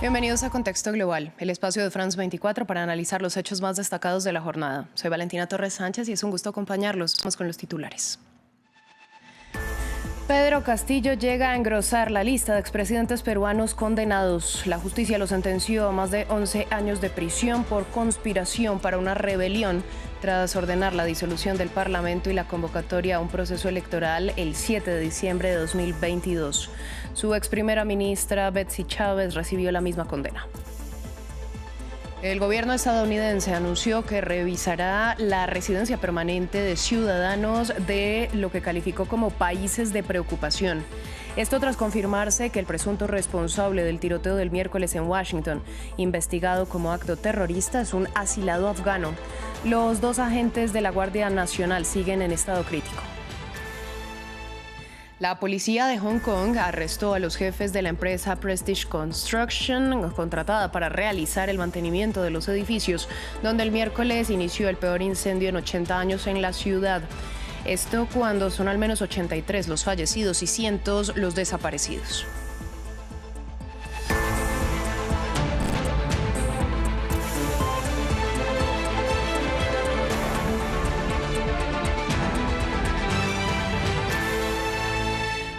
Bienvenidos a Contexto Global, el espacio de France 24 para analizar los hechos más destacados de la jornada. Soy Valentina Torres Sánchez y es un gusto acompañarlos. Vamos con los titulares. Pedro Castillo llega a engrosar la lista de expresidentes peruanos condenados. La justicia lo sentenció a más de 11 años de prisión por conspiración para una rebelión tras ordenar la disolución del Parlamento y la convocatoria a un proceso electoral el 7 de diciembre de 2022. Su ex primera ministra Betsy Chávez recibió la misma condena. El gobierno estadounidense anunció que revisará la residencia permanente de ciudadanos de lo que calificó como países de preocupación. Esto tras confirmarse que el presunto responsable del tiroteo del miércoles en Washington, investigado como acto terrorista, es un asilado afgano. Los dos agentes de la Guardia Nacional siguen en estado crítico. La policía de Hong Kong arrestó a los jefes de la empresa Prestige Construction, contratada para realizar el mantenimiento de los edificios, donde el miércoles inició el peor incendio en 80 años en la ciudad. Esto cuando son al menos 83 los fallecidos y cientos los desaparecidos.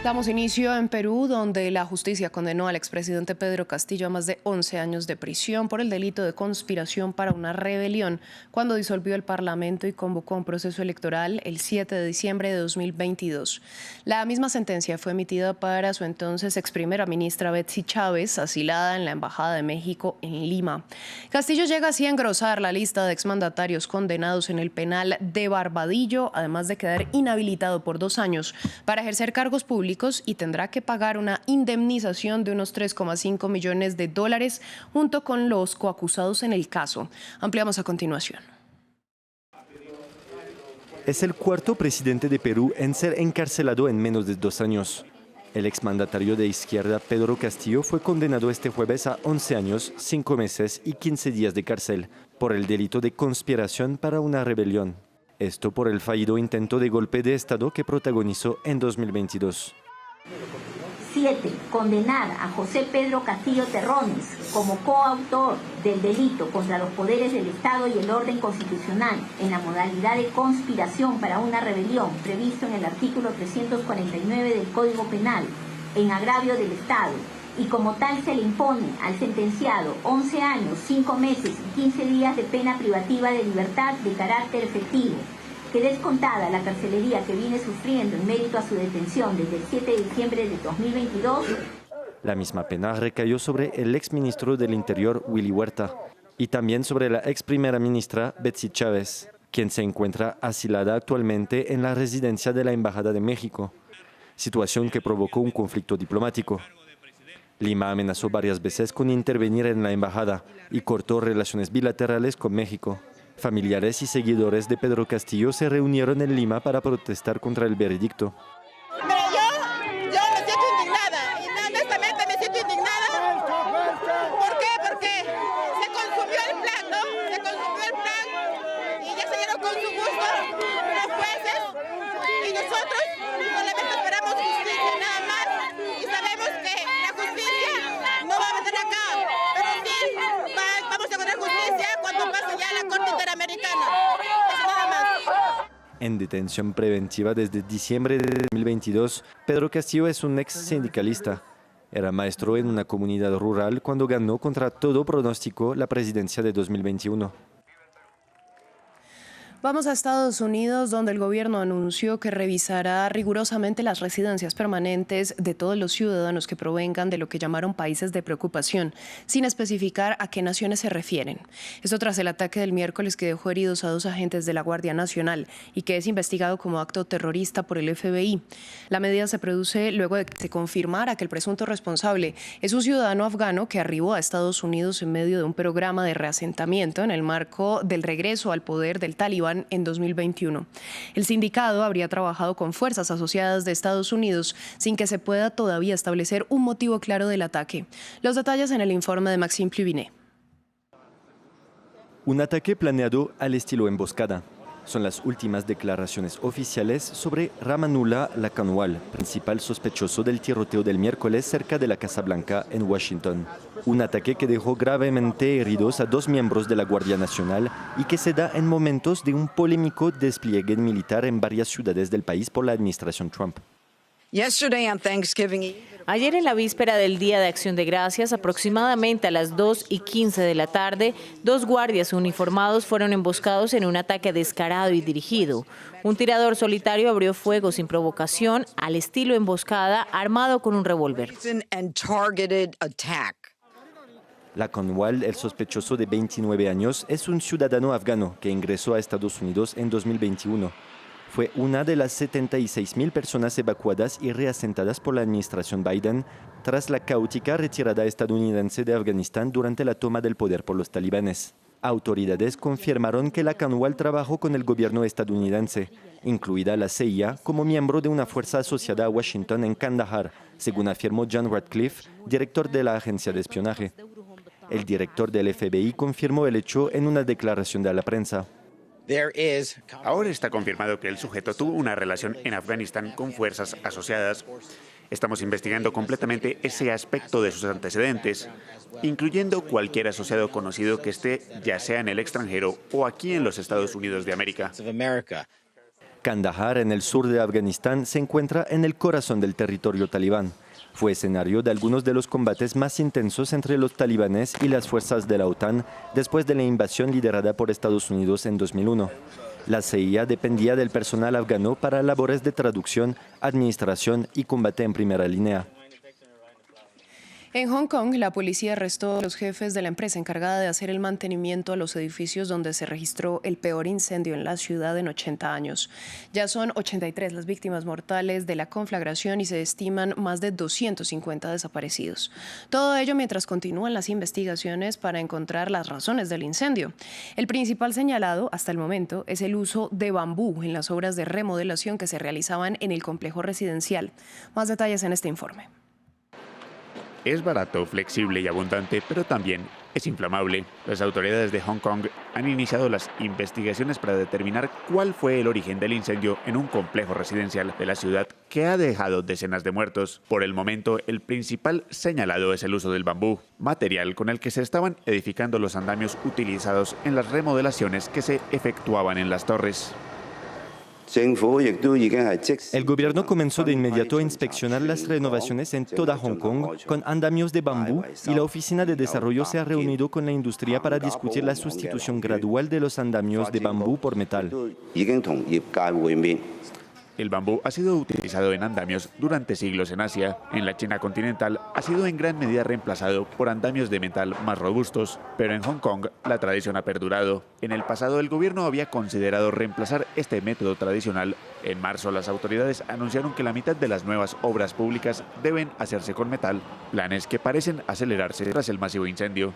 Damos inicio en Perú, donde la justicia condenó al expresidente Pedro Castillo a más de 11 años de prisión por el delito de conspiración para una rebelión cuando disolvió el Parlamento y convocó un proceso electoral el 7 de diciembre de 2022. La misma sentencia fue emitida para su entonces ex primera ministra Betsy Chávez, asilada en la Embajada de México en Lima. Castillo llega así a engrosar la lista de exmandatarios condenados en el penal de Barbadillo, además de quedar inhabilitado por 2 años para ejercer cargos públicos y tendrá que pagar una indemnización de unos 3,5 millones de dólares junto con los coacusados en el caso. Ampliamos a continuación. Es el cuarto presidente de Perú en ser encarcelado en menos de 2 años. El exmandatario de izquierda Pedro Castillo fue condenado este jueves a 11 años, 5 meses y 15 días de cárcel por el delito de conspiración para una rebelión. Esto por el fallido intento de golpe de Estado que protagonizó en 2022. 7. Condenar a José Pedro Castillo Terrones como coautor del delito contra los poderes del Estado y el orden constitucional en la modalidad de conspiración para una rebelión previsto en el artículo 349 del Código Penal en agravio del Estado, y como tal se le impone al sentenciado 11 años, 5 meses y 15 días de pena privativa de libertad de carácter efectivo, que descontada la carcelería que viene sufriendo en mérito a su detención desde el 7 de diciembre de 2022. La misma pena recayó sobre el exministro del Interior, Willy Huerta, y también sobre la ex primera ministra, Betsy Chávez, quien se encuentra asilada actualmente en la residencia de la Embajada de México, situación que provocó un conflicto diplomático. Lima amenazó varias veces con intervenir en la embajada y cortó relaciones bilaterales con México. Familiares y seguidores de Pedro Castillo se reunieron en Lima para protestar contra el veredicto. Pero yo me siento indignada, y honestamente me siento indignada. ¿Por qué? Porque se consumió el plan, ¿no? Se consumió el plan y ya se dieron con su gusto los jueces, y nosotros solamente esperamos justicia, nada más, y sabemos que la justicia no va a venir acá, pero sí vamos a tener justicia cuando pase ya a la Corte Interamericana. Eso nada más. En detención preventiva desde diciembre de 2022, Pedro Castillo es un ex sindicalista. Era maestro en una comunidad rural cuando ganó contra todo pronóstico la presidencia de 2021. Vamos a Estados Unidos, donde el gobierno anunció que revisará rigurosamente las residencias permanentes de todos los ciudadanos que provengan de lo que llamaron países de preocupación, sin especificar a qué naciones se refieren. Esto tras el ataque del miércoles que dejó heridos a 2 agentes de la Guardia Nacional y que es investigado como acto terrorista por el FBI. La medida se produce luego de que se confirmara que el presunto responsable es un ciudadano afgano que arribó a Estados Unidos en medio de un programa de reasentamiento en el marco del regreso al poder del Talibán en 2021. El sindicado habría trabajado con fuerzas asociadas de Estados Unidos sin que se pueda todavía establecer un motivo claro del ataque. Los detalles en el informe de Maxime Pluvinet. Un ataque planeado al estilo emboscada. Son las últimas declaraciones oficiales sobre Rahmanullah Lakanwal, principal sospechoso del tiroteo del miércoles cerca de la Casa Blanca en Washington. Un ataque que dejó gravemente heridos a 2 miembros de la Guardia Nacional y que se da en momentos de un polémico despliegue militar en varias ciudades del país por la administración Trump. Ayer, en la víspera del Día de Acción de Gracias, aproximadamente a las 2:15 de la tarde, 2 guardias uniformados fueron emboscados en un ataque descarado y dirigido. Un tirador solitario abrió fuego sin provocación, al estilo emboscada, armado con un revólver. Lakanwal, el sospechoso de 29 años, es un ciudadano afgano que ingresó a Estados Unidos en 2021. Fue una de las 76.000 personas evacuadas y reasentadas por la administración Biden tras la caótica retirada estadounidense de Afganistán durante la toma del poder por los talibanes. Autoridades confirmaron que Lakanwal trabajó con el gobierno estadounidense, incluida la CIA, como miembro de una fuerza asociada a Washington en Kandahar, según afirmó John Ratcliffe, director de la agencia de espionaje. El director del FBI confirmó el hecho en una declaración a la prensa. Ahora está confirmado que el sujeto tuvo una relación en Afganistán con fuerzas asociadas. Estamos investigando completamente ese aspecto de sus antecedentes, incluyendo cualquier asociado conocido que esté ya sea en el extranjero o aquí en los Estados Unidos de América. Kandahar, en el sur de Afganistán, se encuentra en el corazón del territorio talibán. Fue escenario de algunos de los combates más intensos entre los talibanes y las fuerzas de la OTAN después de la invasión liderada por Estados Unidos en 2001. La CIA dependía del personal afgano para labores de traducción, administración y combate en primera línea. En Hong Kong, la policía arrestó a los jefes de la empresa encargada de hacer el mantenimiento a los edificios donde se registró el peor incendio en la ciudad en 80 años. Ya son 83 las víctimas mortales de la conflagración y se estiman más de 250 desaparecidos. Todo ello mientras continúan las investigaciones para encontrar las razones del incendio. El principal señalado hasta el momento es el uso de bambú en las obras de remodelación que se realizaban en el complejo residencial. Más detalles en este informe. Es barato, flexible y abundante, pero también es inflamable. Las autoridades de Hong Kong han iniciado las investigaciones para determinar cuál fue el origen del incendio en un complejo residencial de la ciudad que ha dejado decenas de muertos. Por el momento, el principal señalado es el uso del bambú, material con el que se estaban edificando los andamios utilizados en las remodelaciones que se efectuaban en las torres. El gobierno comenzó de inmediato a inspeccionar las renovaciones en toda Hong Kong con andamios de bambú y la Oficina de Desarrollo se ha reunido con la industria para discutir la sustitución gradual de los andamios de bambú por metal. El bambú ha sido utilizado en andamios durante siglos en Asia. En la China continental ha sido en gran medida reemplazado por andamios de metal más robustos, pero en Hong Kong la tradición ha perdurado. En el pasado el gobierno había considerado reemplazar este método tradicional. En marzo las autoridades anunciaron que la mitad de las nuevas obras públicas deben hacerse con metal, planes que parecen acelerarse tras el masivo incendio.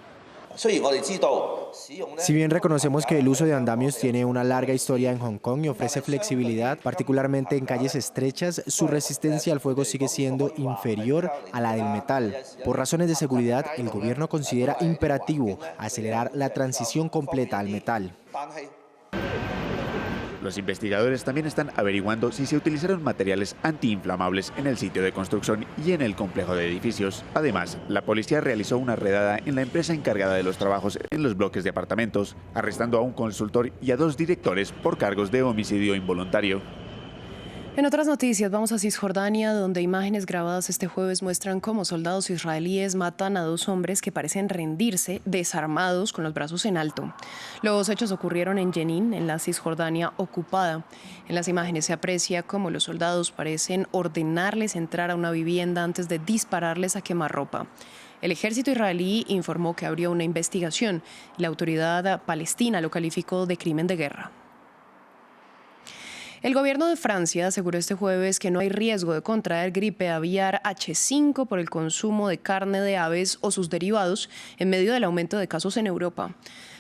Si bien reconocemos que el uso de andamios tiene una larga historia en Hong Kong y ofrece flexibilidad, particularmente en calles estrechas, su resistencia al fuego sigue siendo inferior a la del metal. Por razones de seguridad, el gobierno considera imperativo acelerar la transición completa al metal. Los investigadores también están averiguando si se utilizaron materiales antiinflamables en el sitio de construcción y en el complejo de edificios. Además, la policía realizó una redada en la empresa encargada de los trabajos en los bloques de apartamentos, arrestando a un consultor y a 2 directores por cargos de homicidio involuntario. En otras noticias, vamos a Cisjordania, donde imágenes grabadas este jueves muestran cómo soldados israelíes matan a 2 hombres que parecen rendirse, desarmados, con los brazos en alto. Los hechos ocurrieron en Jenin, en la Cisjordania ocupada. En las imágenes se aprecia cómo los soldados parecen ordenarles entrar a una vivienda antes de dispararles a quemarropa. El ejército israelí informó que abrió una investigación y la autoridad palestina lo calificó de crimen de guerra. El gobierno de Francia aseguró este jueves que no hay riesgo de contraer gripe aviar H5 por el consumo de carne de aves o sus derivados en medio del aumento de casos en Europa.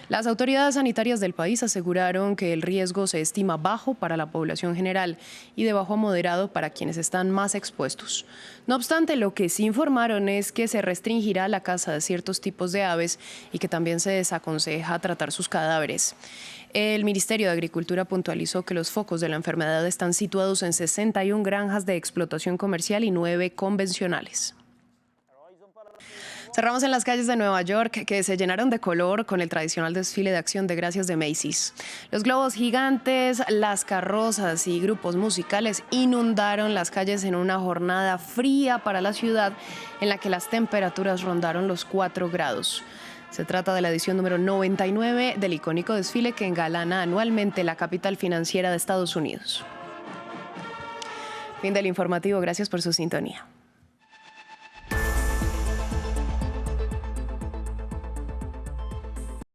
Las autoridades sanitarias del país aseguraron que el riesgo se estima bajo para la población general y de bajo a moderado para quienes están más expuestos. No obstante, lo que sí informaron es que se restringirá la caza de ciertos tipos de aves y que también se desaconseja tratar sus cadáveres. El Ministerio de Agricultura puntualizó que los focos de la enfermedad están situados en 61 granjas de explotación comercial y 9 convencionales. Cerramos en las calles de Nueva York, que se llenaron de color con el tradicional desfile de acción de gracias de Macy's. Los globos gigantes, las carrozas y grupos musicales inundaron las calles en una jornada fría para la ciudad, en la que las temperaturas rondaron los 4 grados. Se trata de la edición número 99 del icónico desfile que engalana anualmente la capital financiera de Estados Unidos. Fin del informativo, gracias por su sintonía.